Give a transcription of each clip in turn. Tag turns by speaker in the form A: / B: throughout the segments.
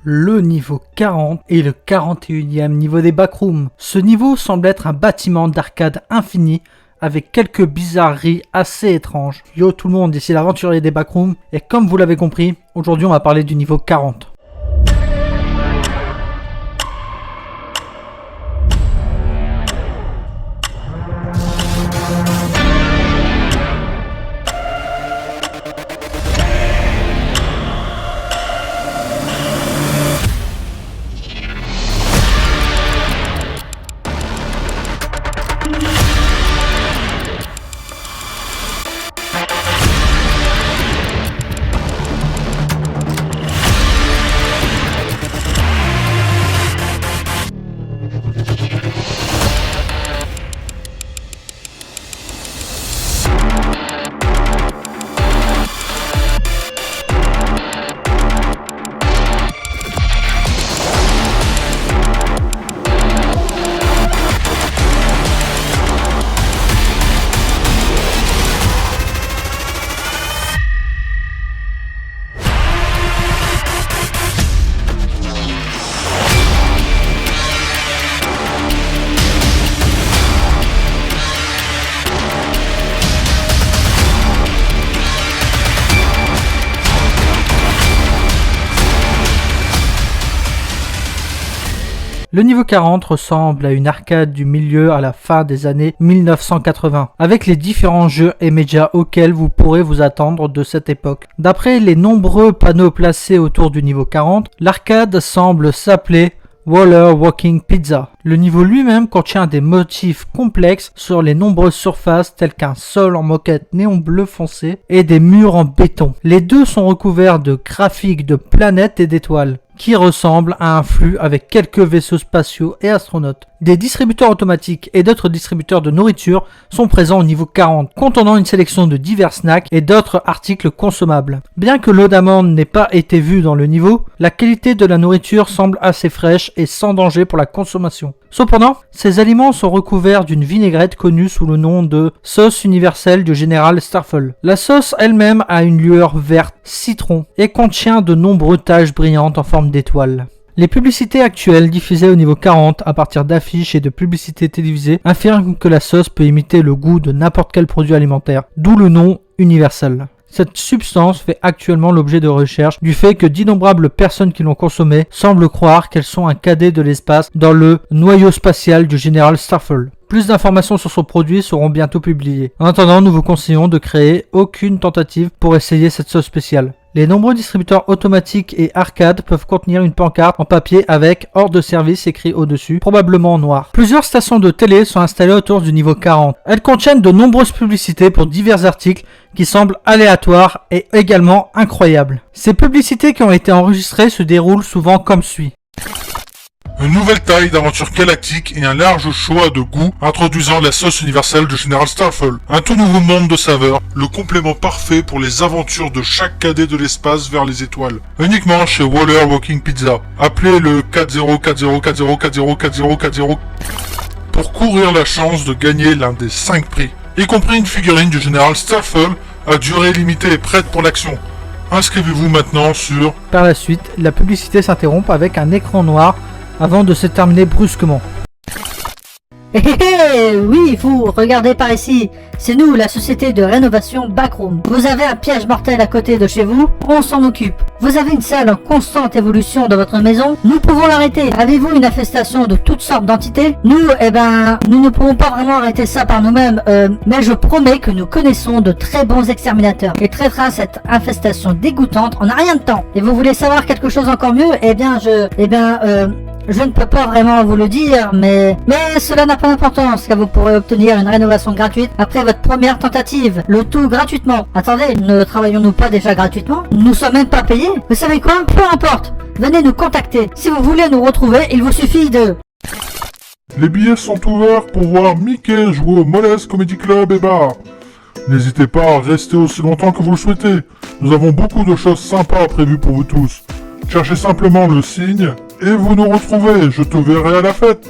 A: Le niveau 40 est le 41e niveau des backrooms. Ce niveau semble être un bâtiment d'arcade infini avec quelques bizarreries assez étranges. Yo tout le monde, ici l'aventurier des backrooms, et comme vous l'avez compris, aujourd'hui on va parler du niveau 40. Le niveau 40 ressemble à une arcade du milieu à la fin des années 1980, avec les différents jeux et médias auxquels vous pourrez vous attendre de cette époque. D'après les nombreux panneaux placés autour du niveau 40, l'arcade semble s'appeler Waller Walking Pizza. Le niveau lui-même contient des motifs complexes sur les nombreuses surfaces telles qu'un sol en moquette néon bleu foncé et des murs en béton. Les deux sont recouverts de graphiques de planètes et d'étoiles qui ressemblent à un flux avec quelques vaisseaux spatiaux et astronautes. Des distributeurs automatiques et d'autres distributeurs de nourriture sont présents au niveau 40, contenant une sélection de divers snacks et d'autres articles consommables. Bien que l'eau d'amande n'ait pas été vue dans le niveau, la qualité de la nourriture semble assez fraîche et sans danger pour la consommation. Cependant, ces aliments sont recouverts d'une vinaigrette connue sous le nom de sauce universelle du général Starfall. La sauce elle-même a une lueur verte citron et contient de nombreuses taches brillantes en forme d'étoiles. Les publicités actuelles diffusées au niveau 40 à partir d'affiches et de publicités télévisées affirment que la sauce peut imiter le goût de n'importe quel produit alimentaire, d'où le nom universel. Cette substance fait actuellement l'objet de recherches du fait que d'innombrables personnes qui l'ont consommée semblent croire qu'elles sont un cadet de l'espace dans le noyau spatial du général Starfall. Plus d'informations sur ce produit seront bientôt publiées. En attendant, nous vous conseillons de créer aucune tentative pour essayer cette sauce spéciale. Les nombreux distributeurs automatiques et arcades peuvent contenir une pancarte en papier avec « hors de service » écrit au-dessus, probablement en noir. Plusieurs stations de télé sont installées autour du niveau 40. Elles contiennent de nombreuses publicités pour divers articles qui semblent aléatoires et également incroyables. Ces publicités qui ont été enregistrées se déroulent souvent comme suit.
B: Une nouvelle taille d'aventure galactique et un large choix de goûts introduisant la sauce universelle du général Starfall. Un tout nouveau monde de saveurs, le complément parfait pour les aventures de chaque cadet de l'espace vers les étoiles. Uniquement chez Waller Walking Pizza. Appelez le 404040404040 pour courir la chance de gagner l'un des 5 prix, y compris une figurine du général Starfall à durée limitée et prête pour l'action. Inscrivez-vous maintenant sur...
A: Par la suite, la publicité s'interrompt avec un écran noir avant de se terminer brusquement.
C: Hé hé hé, oui, vous, regardez par ici. C'est nous, la société de rénovation Backroom. Vous avez un piège mortel à côté de chez vous, on s'en occupe. Vous avez une salle en constante évolution dans votre maison, nous pouvons l'arrêter. Avez-vous une infestation de toutes sortes d'entités? Nous, nous ne pouvons pas vraiment arrêter ça par nous-mêmes, mais je promets que nous connaissons de très bons exterminateurs et traitera cette infestation dégoûtante en un rien de temps. Et vous voulez savoir quelque chose encore mieux? Je ne peux pas vraiment vous le dire, mais cela n'a pas d'importance, car vous pourrez obtenir une rénovation gratuite après votre première tentative, le tout gratuitement. Attendez, ne travaillons-nous pas déjà gratuitement? Nous sommes même pas payés. Vous savez quoi? Peu importe, venez nous contacter. Si vous voulez nous retrouver, il vous suffit de...
B: Les billets sont ouverts pour voir Mickey jouer au Moles Comedy Club et Bar. N'hésitez pas à rester aussi longtemps que vous le souhaitez. Nous avons beaucoup de choses sympas prévues pour vous tous. Cherchez simplement le signe et vous nous retrouvez. Je te verrai à la fête.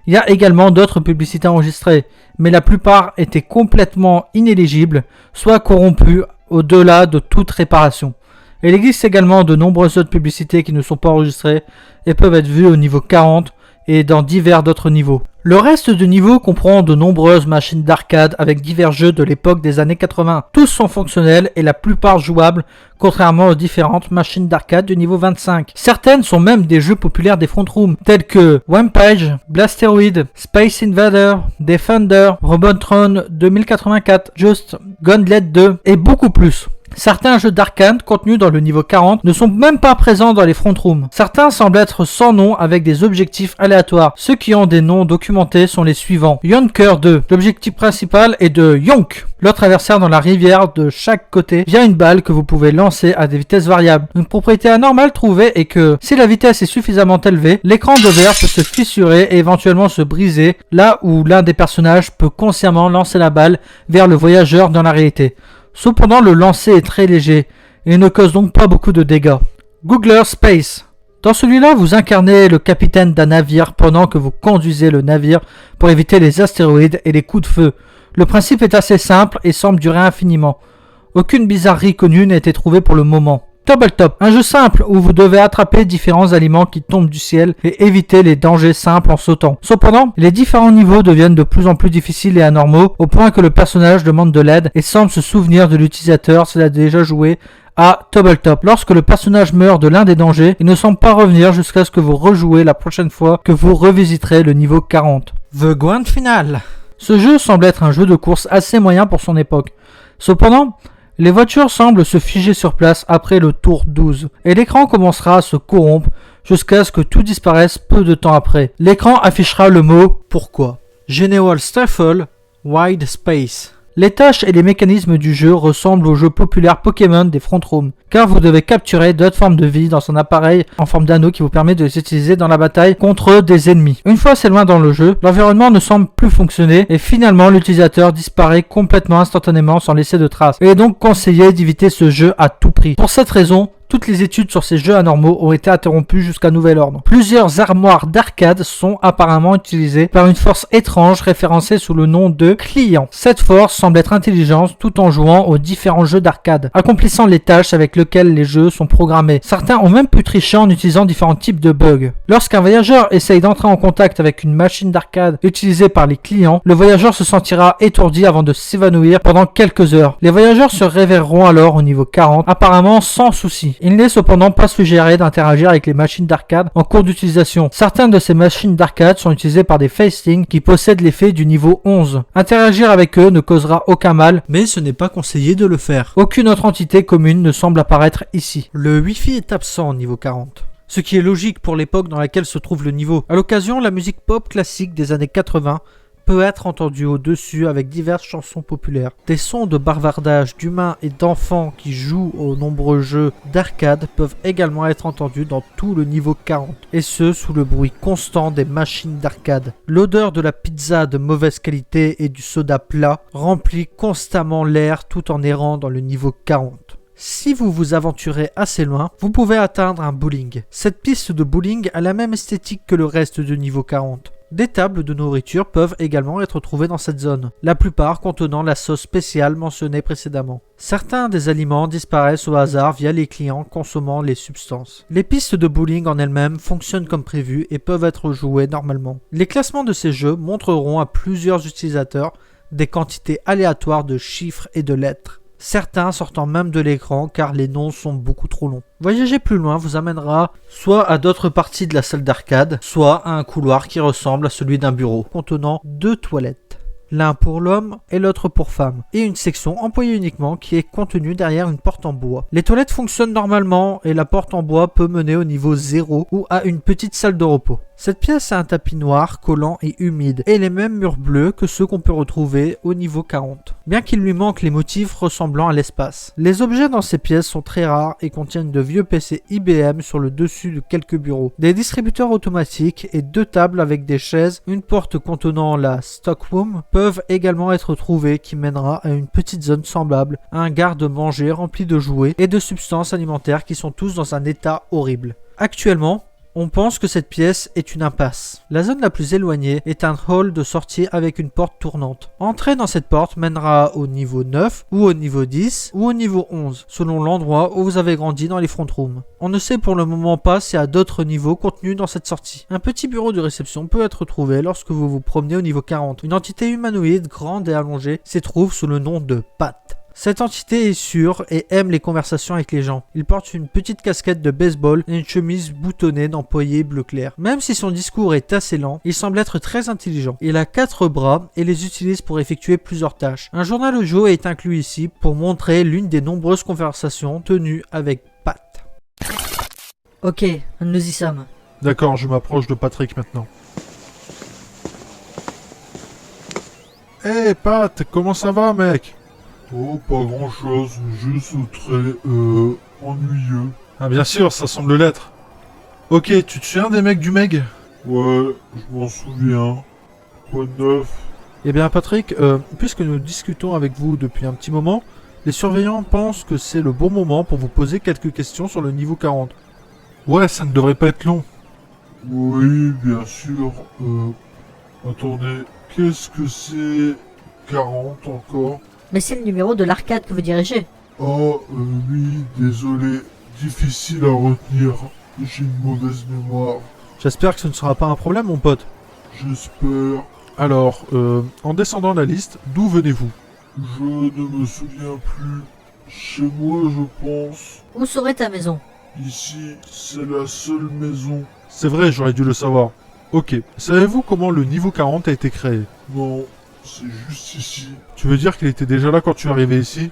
A: Il y a également d'autres publicités enregistrées, mais la plupart étaient complètement inéligibles, soit corrompues au-delà de toute réparation. Il existe également de nombreuses autres publicités qui ne sont pas enregistrées et peuvent être vues au niveau 40 et dans divers d'autres niveaux. Le reste du niveau comprend de nombreuses machines d'arcade avec divers jeux de l'époque des années 80. Tous sont fonctionnels et la plupart jouables, contrairement aux différentes machines d'arcade du niveau 25. Certaines sont même des jeux populaires des front rooms, tels que Rampage, Blasteroid, Space Invader, Defender, Robotron 2084, Just, Gauntlet 2 et beaucoup plus. Certains jeux d'arcade contenus dans le niveau 40 ne sont même pas présents dans les front rooms. Certains semblent être sans nom avec des objectifs aléatoires. Ceux qui ont des noms documentés sont les suivants. Yonker 2. L'objectif principal est de Yonk, l'autre adversaire dans la rivière de chaque côté via une balle que vous pouvez lancer à des vitesses variables. Une propriété anormale trouvée est que si la vitesse est suffisamment élevée, l'écran de verre peut se fissurer et éventuellement se briser là où l'un des personnages peut consciemment lancer la balle vers le voyageur dans la réalité. Cependant, le lancer est très léger et ne cause donc pas beaucoup de dégâts. Googler Space. Dans celui-là, vous incarnez le capitaine d'un navire pendant que vous conduisez le navire pour éviter les astéroïdes et les coups de feu. Le principe est assez simple et semble durer infiniment. Aucune bizarrerie connue n'a été trouvée pour le moment. Tabletop, un jeu simple où vous devez attraper différents aliments qui tombent du ciel et éviter les dangers simples en sautant. Cependant, les différents niveaux deviennent de plus en plus difficiles et anormaux au point que le personnage demande de l'aide et semble se souvenir de l'utilisateur s'il a déjà joué à Tabletop. Lorsque le personnage meurt de l'un des dangers, il ne semble pas revenir jusqu'à ce que vous rejouez la prochaine fois que vous revisiterez le niveau 40. The Grand Final. Ce jeu semble être un jeu de course assez moyen pour son époque. Cependant, les voitures semblent se figer sur place après le tour 12, et l'écran commencera à se corrompre jusqu'à ce que tout disparaisse peu de temps après. L'écran affichera le mot « Pourquoi ?» General Staffel, Wide Space. Les tâches et les mécanismes du jeu ressemblent au jeu populaire Pokémon des front rooms, car vous devez capturer d'autres formes de vie dans un appareil en forme d'anneau qui vous permet de les utiliser dans la bataille contre des ennemis. Une fois assez loin dans le jeu, l'environnement ne semble plus fonctionner et finalement l'utilisateur disparaît complètement instantanément sans laisser de traces. Il est donc conseillé d'éviter ce jeu à tout prix. Pour cette raison, toutes les études sur ces jeux anormaux ont été interrompues jusqu'à nouvel ordre. Plusieurs armoires d'arcade sont apparemment utilisées par une force étrange référencée sous le nom de client. Cette force semble être intelligente tout en jouant aux différents jeux d'arcade, accomplissant les tâches avec lesquelles les jeux sont programmés. Certains ont même pu tricher en utilisant différents types de bugs. Lorsqu'un voyageur essaye d'entrer en contact avec une machine d'arcade utilisée par les clients, le voyageur se sentira étourdi avant de s'évanouir pendant quelques heures. Les voyageurs se réveilleront alors au niveau 40, apparemment sans souci. Il n'est cependant pas suggéré d'interagir avec les machines d'arcade en cours d'utilisation. Certaines de ces machines d'arcade sont utilisées par des facings qui possèdent l'effet du niveau 11. Interagir avec eux ne causera aucun mal, mais ce n'est pas conseillé de le faire. Aucune autre entité commune ne semble apparaître ici. Le Wi-Fi est absent au niveau 40. Ce qui est logique pour l'époque dans laquelle se trouve le niveau. À l'occasion, la musique pop classique des années 80 peut être entendu au-dessus avec diverses chansons populaires. Des sons de bavardage d'humains et d'enfants qui jouent aux nombreux jeux d'arcade peuvent également être entendus dans tout le niveau 40, et ce sous le bruit constant des machines d'arcade. L'odeur de la pizza de mauvaise qualité et du soda plat remplit constamment l'air tout en errant dans le niveau 40. Si vous vous aventurez assez loin, vous pouvez atteindre un bowling. Cette piste de bowling a la même esthétique que le reste du niveau 40. Des tables de nourriture peuvent également être trouvées dans cette zone, la plupart contenant la sauce spéciale mentionnée précédemment. Certains des aliments disparaissent au hasard via les clients consommant les substances. Les pistes de bowling en elles-mêmes fonctionnent comme prévu et peuvent être jouées normalement. Les classements de ces jeux montreront à plusieurs utilisateurs des quantités aléatoires de chiffres et de lettres. Certains sortant même de l'écran car les noms sont beaucoup trop longs. Voyager plus loin vous amènera soit à d'autres parties de la salle d'arcade, soit à un couloir qui ressemble à celui d'un bureau, contenant 2 toilettes. L'un pour l'homme et l'autre pour femme, et une section employée uniquement qui est contenue derrière une porte en bois. Les toilettes fonctionnent normalement et la porte en bois peut mener au niveau 0 ou à une petite salle de repos. Cette pièce a un tapis noir, collant et humide, et les mêmes murs bleus que ceux qu'on peut retrouver au niveau 40, bien qu'il lui manque les motifs ressemblant à l'espace. Les objets dans ces pièces sont très rares et contiennent de vieux PC IBM sur le dessus de quelques bureaux, des distributeurs automatiques et 2 tables avec des chaises, une porte contenant la stockroom peuvent également être trouvées qui mènera à une petite zone semblable à un garde-manger rempli de jouets et de substances alimentaires qui sont tous dans un état horrible. Actuellement, On pense que cette pièce est une impasse. La zone la plus éloignée est un hall de sortie avec une porte tournante. Entrer dans cette porte mènera au niveau 9 ou au niveau 10 ou au niveau 11 selon l'endroit où vous avez grandi dans les front rooms. On ne sait pour le moment pas s'il y a d'autres niveaux contenus dans cette sortie. Un petit bureau de réception peut être trouvé lorsque vous vous promenez au niveau 40. Une entité humanoïde grande et allongée s'y trouve sous le nom de Pat. Cette entité est sûre et aime les conversations avec les gens. Il porte une petite casquette de baseball et une chemise boutonnée d'employé bleu clair. Même si son discours est assez lent, il semble être très intelligent. Il a 4 bras et les utilise pour effectuer plusieurs tâches. Un journal audio est inclus ici pour montrer l'une des nombreuses conversations tenues avec Pat.
C: Ok, nous y sommes.
B: D'accord, je m'approche de Patrick maintenant. Hey Pat, comment ça va mec? Oh, pas grand chose, juste très, ennuyeux. Ah bien sûr, ça semble l'être. Ok, tu te souviens des mecs du Meg? Ouais, je m'en souviens. Quoi de neuf?
A: Eh bien Patrick, puisque nous discutons avec vous depuis un petit moment, les surveillants pensent que c'est le bon moment pour vous poser quelques questions sur le niveau 40.
B: Ouais, ça ne devrait pas être long.
D: Oui, bien sûr. Attendez, qu'est-ce que c'est 40 encore?
C: Mais c'est le numéro de l'arcade que vous dirigez.
D: Oh, oui, désolé. Difficile à retenir. J'ai une mauvaise mémoire.
A: J'espère que ce ne sera pas un problème mon pote.
D: J'espère.
B: Alors, en descendant la liste, d'où venez-vous?
D: Je ne me souviens plus. Chez moi, je pense.
C: Où serait ta maison?
D: Ici, c'est la seule maison.
B: C'est vrai, j'aurais dû le savoir. Ok, savez-vous comment le niveau 40 a été créé?
D: Non, c'est juste ici.
B: Tu veux dire qu'il était déjà là quand tu es arrivé ici?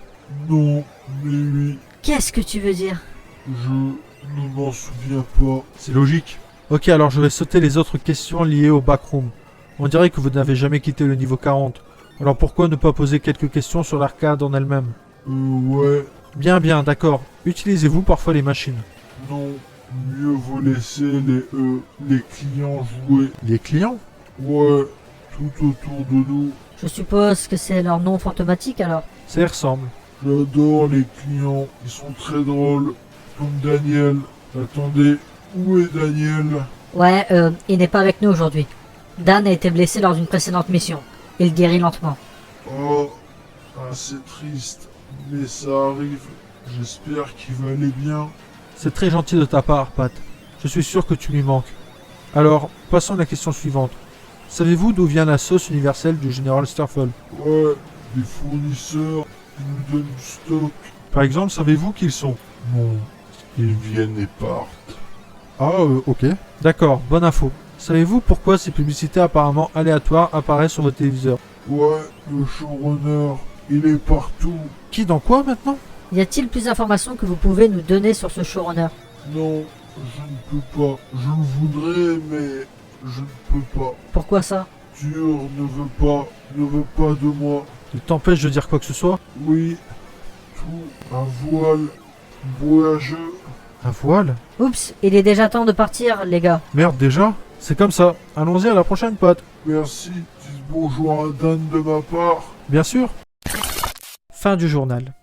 D: Non, mais oui,
C: Qu'est-ce que tu veux dire?
D: je ne m'en souviens pas.
B: C'est logique.
A: Ok, alors je vais sauter les autres questions liées au backroom. On dirait que vous n'avez jamais quitté le niveau 40. Alors pourquoi ne pas poser quelques questions sur l'arcade en elle-même?
D: Ouais,
A: Bien, d'accord. Utilisez-vous parfois les machines?
D: non. Mieux vaut laisser les clients jouer.
B: Les clients?
D: Ouais, tout autour de nous.
C: Je suppose que c'est leur nom fantomatique alors.
A: Ça y ressemble.
D: J'adore les clients, ils sont très drôles. Comme Daniel. Attendez, où est Daniel?
C: Ouais, il n'est pas avec nous aujourd'hui. Dan a été blessé lors d'une précédente mission. Il guérit lentement.
D: Oh, c'est triste, mais ça arrive. J'espère qu'il va aller bien.
A: C'est très gentil de ta part, Pat. Je suis sûr que tu lui manques. Alors, passons à la question suivante. Savez-vous d'où vient la sauce universelle du général Starfall?
D: Ouais, des fournisseurs qui nous donnent du stock.
B: Par exemple, savez-vous qui ils sont?
D: Non, ils viennent et partent.
B: Ah, ok.
A: D'accord, bonne info. Savez-vous pourquoi ces publicités apparemment aléatoires apparaissent sur votre téléviseur?
D: Ouais, le showrunner, il est partout.
A: Qui dans quoi maintenant?
C: Y a-t-il plus d'informations que vous pouvez nous donner sur ce showrunner?
D: Non, je ne peux pas. Je le voudrais, mais je ne peux pas.
C: Pourquoi ça?
D: Dur ne veut pas de moi.
A: Il t'empêche de dire quoi que ce soit?
D: Oui, tout, un voile, voyageux.
A: Un voile?
C: Oups, il est déjà temps de partir, les gars.
B: Merde, déjà?
A: C'est comme ça. Allons-y à la prochaine, Pat.
D: Merci, dites bonjour à Dan de ma part.
A: Bien sûr. Fin du journal.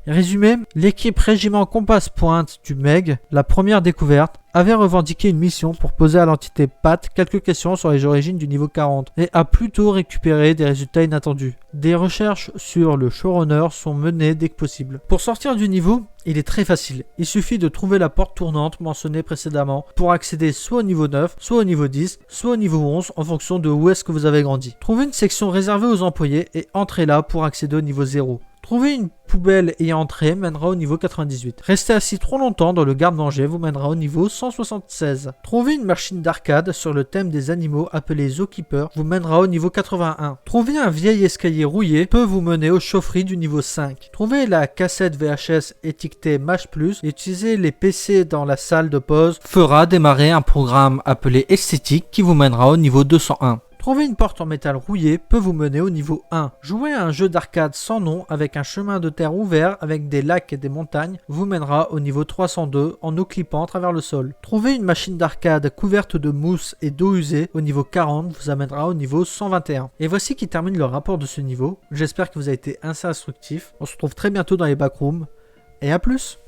A: Résumé, l'équipe Régiment Compass Pointe du MEG, la première découverte, avait revendiqué une mission pour poser à l'entité Pat quelques questions sur les origines du niveau 40 et a plutôt récupéré des résultats inattendus. Des recherches sur le showrunner sont menées dès que possible. Pour sortir du niveau, il est très facile. Il suffit de trouver la porte tournante mentionnée précédemment pour accéder soit au niveau 9, soit au niveau 10, soit au niveau 11 en fonction de où est-ce que vous avez grandi. Trouvez une section réservée aux employés et entrez là pour accéder au niveau 0. Trouver une poubelle et entrer mènera au niveau 98. Rester assis trop longtemps dans le garde-manger vous mènera au niveau 176. Trouver une machine d'arcade sur le thème des animaux appelée Zookeeper vous mènera au niveau 81. Trouver un vieil escalier rouillé peut vous mener aux chaufferies du niveau 5. Trouver la cassette VHS étiquetée MASH+, et utiliser les PC dans la salle de pause fera démarrer un programme appelé Esthétique qui vous mènera au niveau 201. Trouver une porte en métal rouillé peut vous mener au niveau 1. Jouer à un jeu d'arcade sans nom avec un chemin de terre ouvert avec des lacs et des montagnes vous mènera au niveau 302 en eau clippant à travers le sol. Trouver une machine d'arcade couverte de mousse et d'eau usée au niveau 40 vous amènera au niveau 121. Et voici qui termine le rapport de ce niveau. J'espère que vous avez été assez instructif. On se retrouve très bientôt dans les backrooms et à plus.